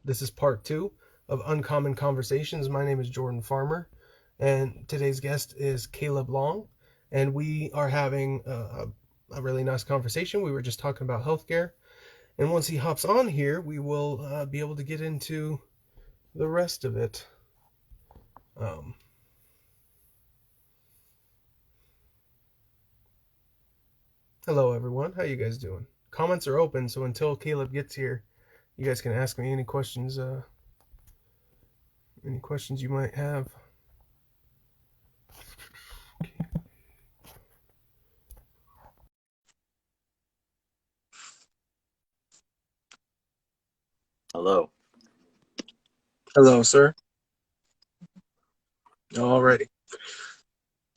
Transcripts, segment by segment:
This is part two of Uncommon Conversations. My name is Jordan Farmer, and today's guest is Kaleb Long, and we are having a really nice conversation. We were just talking about healthcare, and once he hops on here, we will be able to get into the rest of it. Um, Hello, everyone. How you guys doing? Comments are open, so until Kaleb gets here, you guys can ask me any questions. Any questions you might have. Hello. Hello, sir. Alrighty.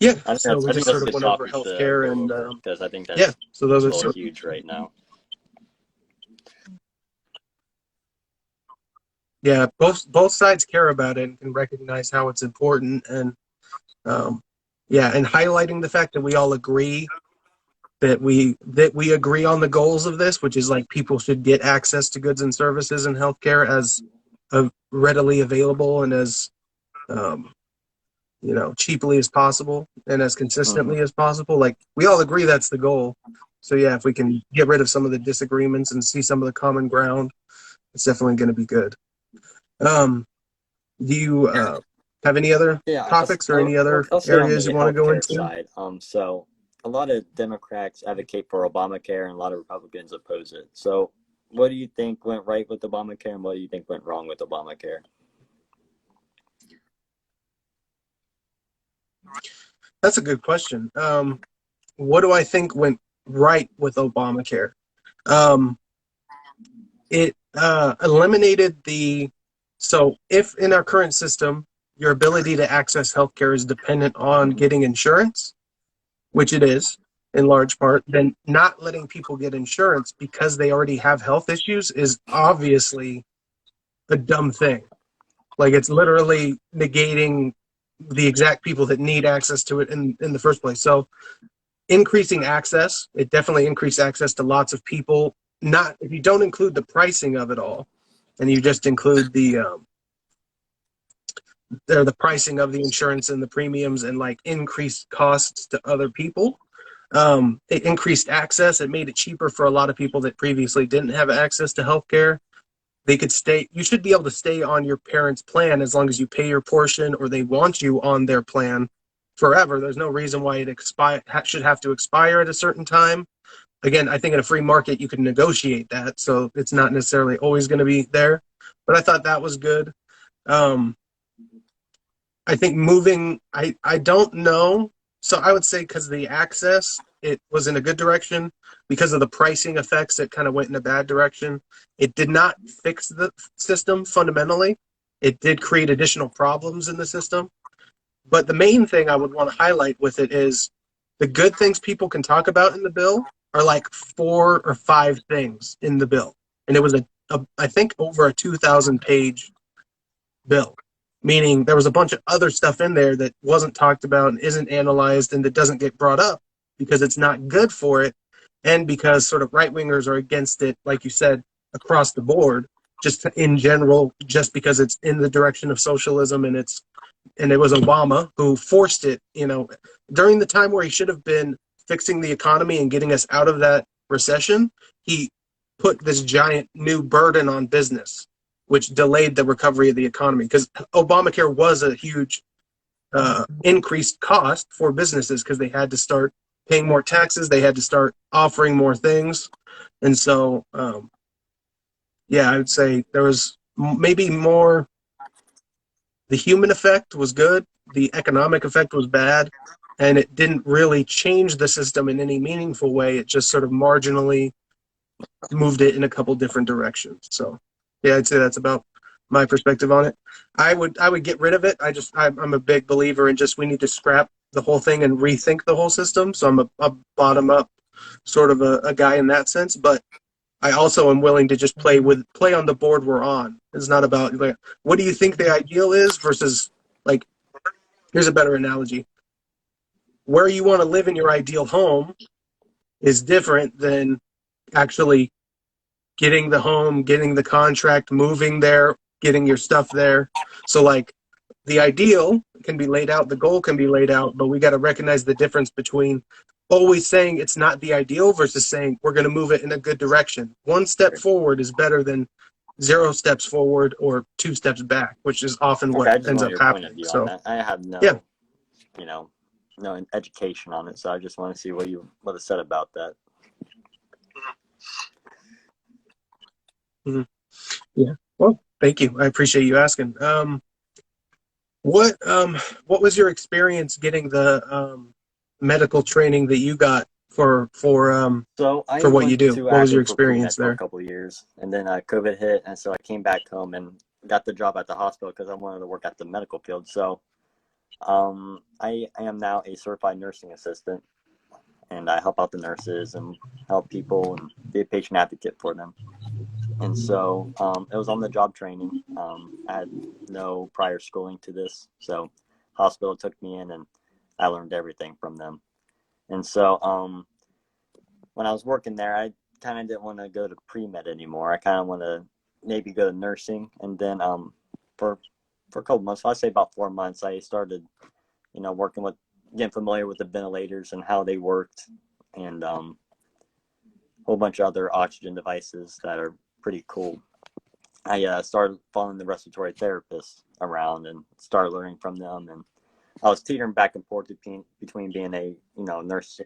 Yeah, so we I just think that's sort a of good went over topic to healthcare go and over because I think yeah, that's so those are really sort huge right now. yeah, both sides care about it and can recognize how it's important um yeah, and highlighting the fact that we all agree that we agree on the goals of this, which is like people should get access to goods and services and healthcare as readily available and as um, cheaply as possible and as hmm consistently as possible. Like we all agree that's the goal. So yeah, if we can get rid of some of the disagreements and see some of the common ground, it's definitely going to be good. Um, do you have any other Yeah, topics or any other I'll stay on areas the you want to go healthcare into? side. So a lot of Democrats advocate for Obamacare and a lot of Republicans oppose it. So what do you think went right with Obamacare and what do you think went wrong with Obamacare? That's a good question. What do I think went right with Obamacare? Um, it eliminated so if in our current system, your ability to access healthcare is dependent on hmm getting insurance, which it is in large part, then not letting people get insurance because they already have health issues is obviously a dumb thing. Like it's literally negating the exact people that need access to it in the first place. So increasing access, it definitely increased access to lots of people. Not if you don't include the pricing of it all, and you just include the pricing of the insurance and the premiums and like increased costs to other people. It increased access. It made it cheaper for a lot of people that previously didn't have access to healthcare. They could stay. You should be able to stay on your parents' plan as long as you pay your portion, or they want you on their plan forever. There's no reason why should have to expire at a certain time. Again, I think in a free market you can negotiate that, so it's not necessarily always going to be there. But I thought that was good. Um, I think I don't know. So I would say because the access, it was in a good direction. Because of the pricing effects, it kind of went in a bad direction. It did not fix the system fundamentally. It did create additional problems in the system. But the main thing I would want to highlight with it is the good things people can talk about in the bill are like 4 or 5 things in the bill. And it was I think over a 2,000 page bill, meaning there was a bunch of other stuff in there that wasn't talked about and isn't analyzed and that doesn't get brought up because it's not good for it and because sort of right wingers are against it, like you said, across the board, just in general, just because it's in the direction of socialism and it was Obama who forced it, during the time where he should have been fixing the economy and getting us out of that recession, he put this giant new burden on business which delayed the recovery of the economy because Obamacare was a huge increased cost for businesses because they had to start paying more taxes, they had to start offering more things, and so yeah, I would say there was maybe more. The human effect was good, the economic effect was bad, and it didn't really change the system in any meaningful way. It just sort of marginally moved it in a couple different directions. So yeah, I'd say that's about my perspective on it. I would get rid of it. I'm a big believer in just we need to scrap the whole thing and rethink the whole system. So I'm a bottom up sort of a guy in that sense, but I also am willing to just play on the board we're on. It's not about like what do you think the ideal is versus like here's a better analogy. Where you want to live in your ideal home is different than actually getting the home, getting the contract, moving there, getting your stuff there. So like the ideal can be laid out, the goal can be laid out, but we got to recognize the difference between always saying it's not the ideal versus saying we're going to move it in a good direction. One step forward is better than 0 steps forward or 2 steps back, which is often Okay, what I just ends want up your point of happening. view on So that. I have yeah. you know, no education on it, so I just want to see what you would have said about that. Mm-hmm. Yeah. Well, thank you. I appreciate you asking. What was your experience getting the medical training that you got for So I what you went do? to What was your Akron for experience pre-med for a there? couple of years, and then COVID hit, and so I came back home and got the job at the hospital because I wanted to work at the medical field. So I am now a certified nursing assistant, and I help out the nurses and help people and be a patient advocate for them. And so it was on the job training. I had no prior schooling to this, so hospital took me in and I learned everything from them. And so when I was working there, I kind of didn't want to go to pre-med anymore. I kind of want to maybe go to nursing. And then for a couple months, I'd say about 4 months, I started, working with, getting familiar with the ventilators and how they worked, and a whole bunch of other oxygen devices that are pretty cool. I started following the respiratory therapists around and started learning from them, and I was teetering back and forth between being a nurse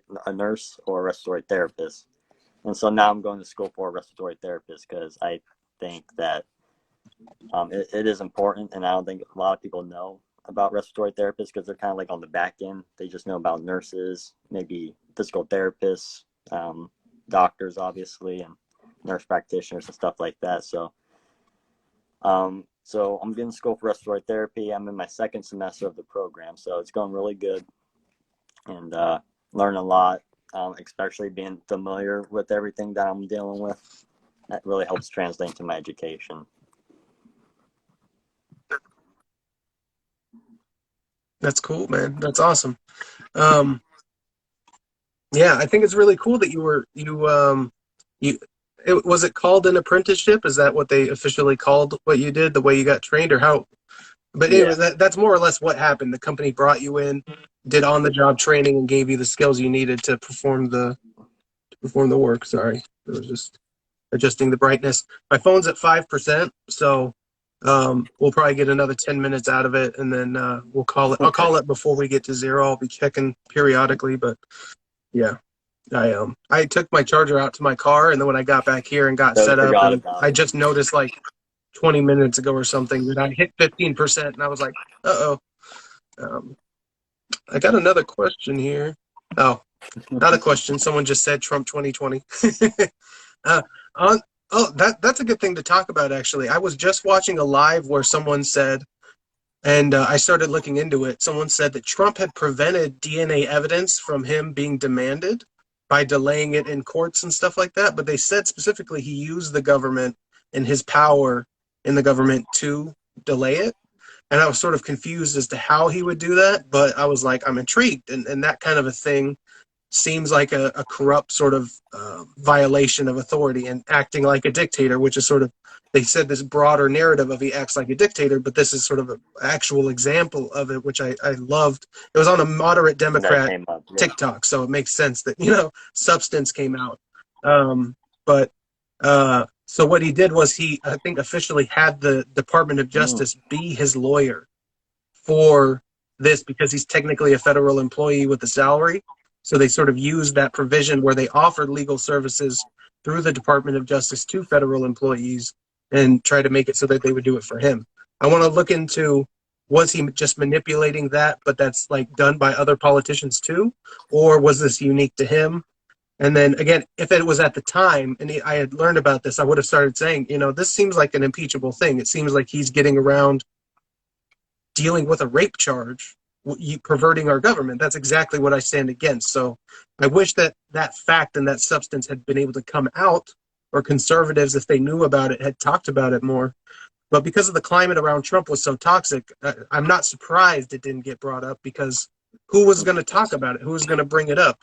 or a respiratory therapist. And so now I'm going to school for a respiratory therapist because I think that it is important, and I don't think a lot of people know about respiratory therapists because they're kind of like on the back end. They just know about nurses, maybe physical therapists, doctors, obviously, and nurse practitioners and stuff like that. So I'm getting school for respiratory therapy. I'm in my 2nd semester of the program, so it's going really good, and learning a lot, especially being familiar with everything that I'm dealing with. That really helps translate into my education. That's cool, man. That's awesome. Yeah, I think it's really cool that was it called an apprenticeship? Is that what they officially called what you did, the way you got trained, or how? But anyway, Yeah. that's more or less what happened. The company brought you in, did on-the-job training, and gave you the skills you needed to perform the work. Sorry, it was just adjusting the brightness. My phone's at 5%, so we'll probably get another 10 minutes out of it, and then we'll call it. I'll call it before we get to 0. I'll be checking periodically, but yeah. I took my charger out to my car, and then when I got back here and got So we set up, forgot and about I it. just noticed like 20 minutes ago or something that I hit 15%, and I was like, uh-oh. I got another question here. Oh, not a question. Someone just said Trump 2020. uh, that's a good thing to talk about, actually. I was just watching a live where someone said, and I started looking into it. Someone said that Trump had prevented DNA evidence from him being demanded by delaying it in courts and stuff like that. But they said specifically he used the government and his power in the government to delay it. And I was sort of confused as to how he would do that. But I was like, I'm intrigued. And that kind of a thing seems like a corrupt sort of violation of authority and acting like a dictator, which is sort of, they said this broader narrative of he acts like a dictator, but this is sort of an actual example of it, which I loved. It was on a moderate That Democrat came up. Yeah. TikTok, so it makes sense that, substance came out. But so what he did was he, I think, officially had the Department of Justice be his lawyer for this because he's technically a federal employee with a salary. So they sort of used that provision where they offered legal services through the Department of Justice to federal employees and try to make it so that they would do it for him. I want to look into, was he just manipulating that, but that's like done by other politicians too? Or was this unique to him? And then again, if it was at the time and I had learned about this, I would have started saying, this seems like an impeachable thing. It seems like he's getting around dealing with a rape charge, perverting our government. That's exactly what I stand against. So I wish that fact and that substance had been able to come out, or conservatives, if they knew about it, had talked about it more. But because of the climate around Trump was so toxic, I'm not surprised it didn't get brought up, because who was going to talk about it? Who was going to bring it up?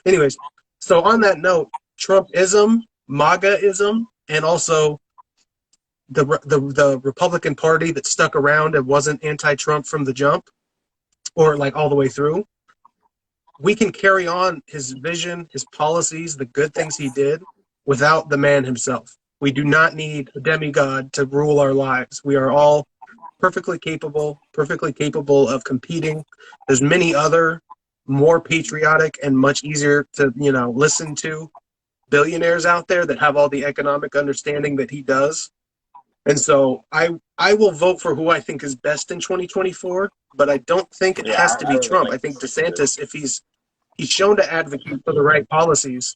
Anyways, so on that note, Trumpism, MAGAism, and also the Republican Party that stuck around and wasn't anti-Trump from the jump, or like all the way through, we can carry on his vision, his policies, the good things he did without the man himself. We do not need a demigod to rule our lives. We are all perfectly capable of competing. There's many other more patriotic and much easier to, listen to billionaires out there that have all the economic understanding that he does. And so I will vote for who I think is best in 2024, but I don't think it has to be really Trump. like I think to see this. DeSantis, if he's shown to advocate for the right policies,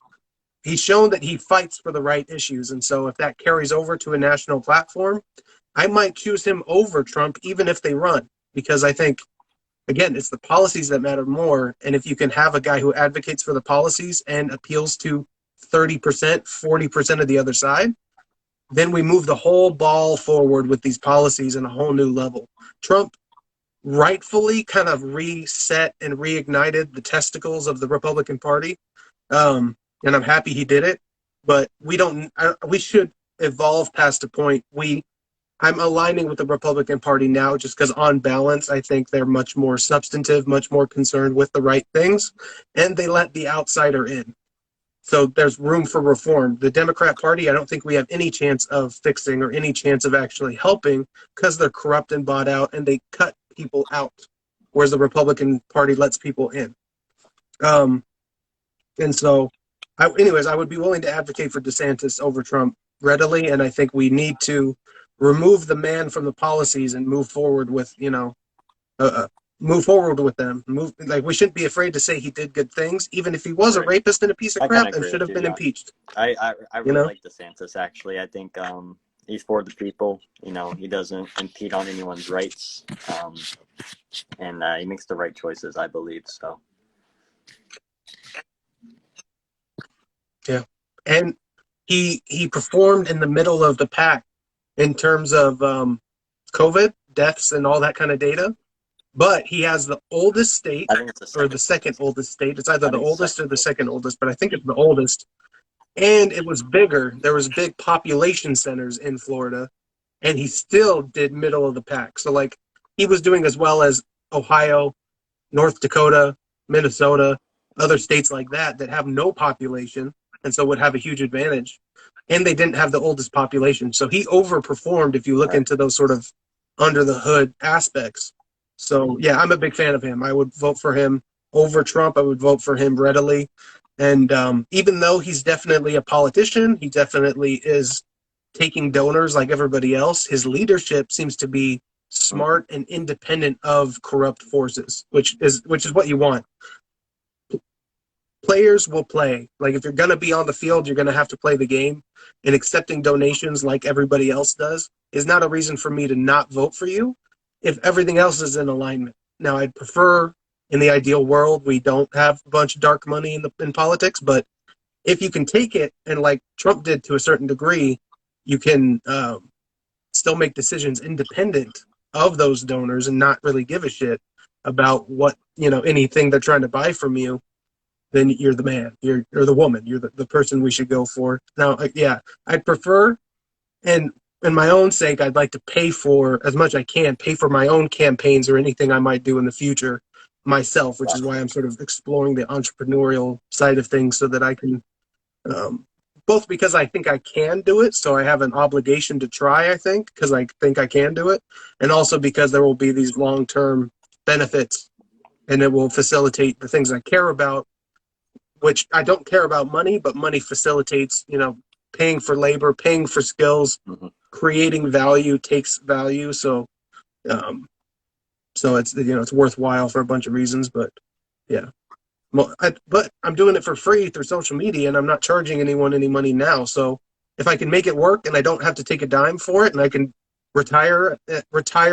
he's shown that he fights for the right issues. And so if that carries over to a national platform, I might choose him over Trump, even if they run, because I think, again, it's the policies that matter more. And if you can have a guy who advocates for the policies and appeals to 30%, 40% of the other side, then we move the whole ball forward with these policies in a whole new level. Trump rightfully kind of reset and reignited the testicles of the Republican Party. And I'm happy he did it, but we should evolve past a point. I'm aligning with the Republican Party now just because on balance, I think they're much more substantive, much more concerned with the right things, and they let the outsider in. So there's room for reform. The Democrat Party, I don't think we have any chance of fixing or any chance of actually helping because they're corrupt and bought out and they cut people out, whereas the Republican Party lets people in. And so, I would be willing to advocate for DeSantis over Trump readily, and I think we need to remove the man from the policies and move forward with, move forward with them. We shouldn't be afraid to say he did good things, even if he was a rapist and a piece of crap and should have been impeached. I really like DeSantis, actually. I think he's for the people. He doesn't impede on anyone's rights, and he makes the right choices, I believe. So. Yeah, and he performed in the middle of the pack in terms of COVID deaths and all that kind of data. But he has the oldest state, or the second oldest state. It's either the oldest or the second oldest, but I think it's the oldest. And it was bigger. There was big population centers in Florida, and he still did middle of the pack. So, he was doing as well as Ohio, North Dakota, Minnesota, other states like that have no population, and so would have a huge advantage. And they didn't have the oldest population. So he overperformed if you look into those sort of under the hood aspects. So, yeah, I'm a big fan of him. I would vote for him over Trump. I would vote for him readily. And even though he's definitely a politician, he definitely is taking donors like everybody else, his leadership seems to be smart and independent of corrupt forces, which is what you want. Players will play. If you're going to be on the field, you're going to have to play the game. And accepting donations like everybody else does is not a reason for me to not vote for you if everything else is in alignment. Now, I'd prefer, in the ideal world, we don't have a bunch of dark money in politics, but if you can take it, and like Trump did to a certain degree, you can still make decisions independent of those donors and not really give a shit about what, anything they're trying to buy from you, then you're the man, you're the woman, you're the person we should go for. Now, I'd prefer, and in my own sake, I'd like to pay for, as much I can, pay for my own campaigns or anything I might do in the future myself, which is why I'm sort of exploring the entrepreneurial side of things so that I can, both because I think I can do it, so I have an obligation to try, I think, because I think I can do it, and also because there will be these long-term benefits, and it will facilitate the things I care about, which I don't care about money, but money facilitates, paying for labor, paying for skills, creating value takes value. So, it's, it's worthwhile for a bunch of reasons, but yeah. But I'm doing it for free through social media, and I'm not charging anyone any money now. So if I can make it work and I don't have to take a dime for it, and I can retire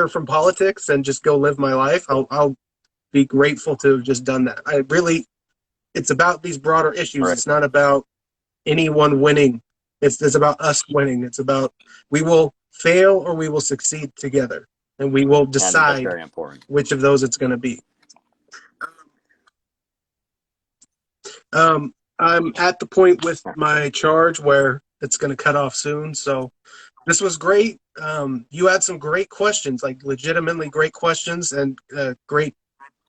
from politics and just go live my life, I'll be grateful to have just done that. It's about these broader issues. Right. It's not about anyone winning. It's about us winning. It's about, we will fail or we will succeed together, and we will decide which of those it's going to be. I'm at the point with my charge where it's going to cut off soon. So this was great. You had some great questions, like legitimately great questions, and great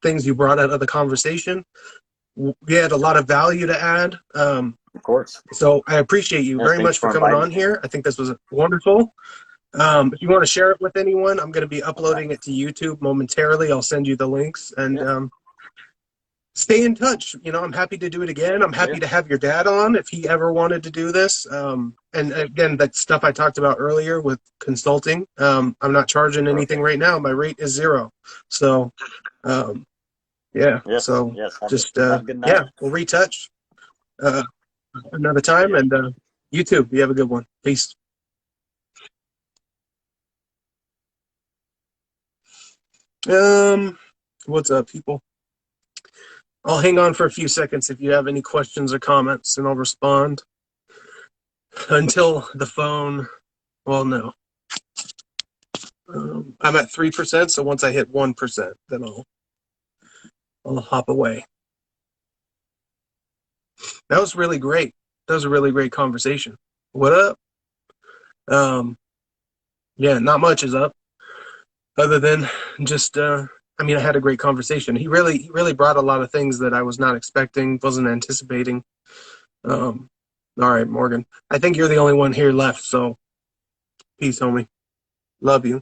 things you brought out of the conversation. We had a lot of value to add. Of course. So I appreciate you very Thanks much for for coming inviting on me. here. I think this was wonderful. If you want to share it with anyone, I'm going to be uploading it to YouTube momentarily. I'll send you the links, and stay in touch. I'm happy to do it again. I'm happy to have your dad on if he ever wanted to do this. And again, that stuff I talked about earlier with consulting, I'm not charging anything right now. My rate is 0. So, yeah. Yes. So Yes. just, Have a good night. we'll retouch another time. And you too. You have a good one. Peace. What's up, people? I'll hang on for a few seconds if you have any questions or comments, and I'll respond until the phone. Well, no. I'm at 3%, so once I hit 1%, then I'll hop away. That was really great. That was a really great conversation. What up? Yeah, not much is up, other than just I had a great conversation. He really brought a lot of things that I was not expecting, wasn't anticipating. All right, Morgan. I think you're the only one here left, so peace, homie. Love you.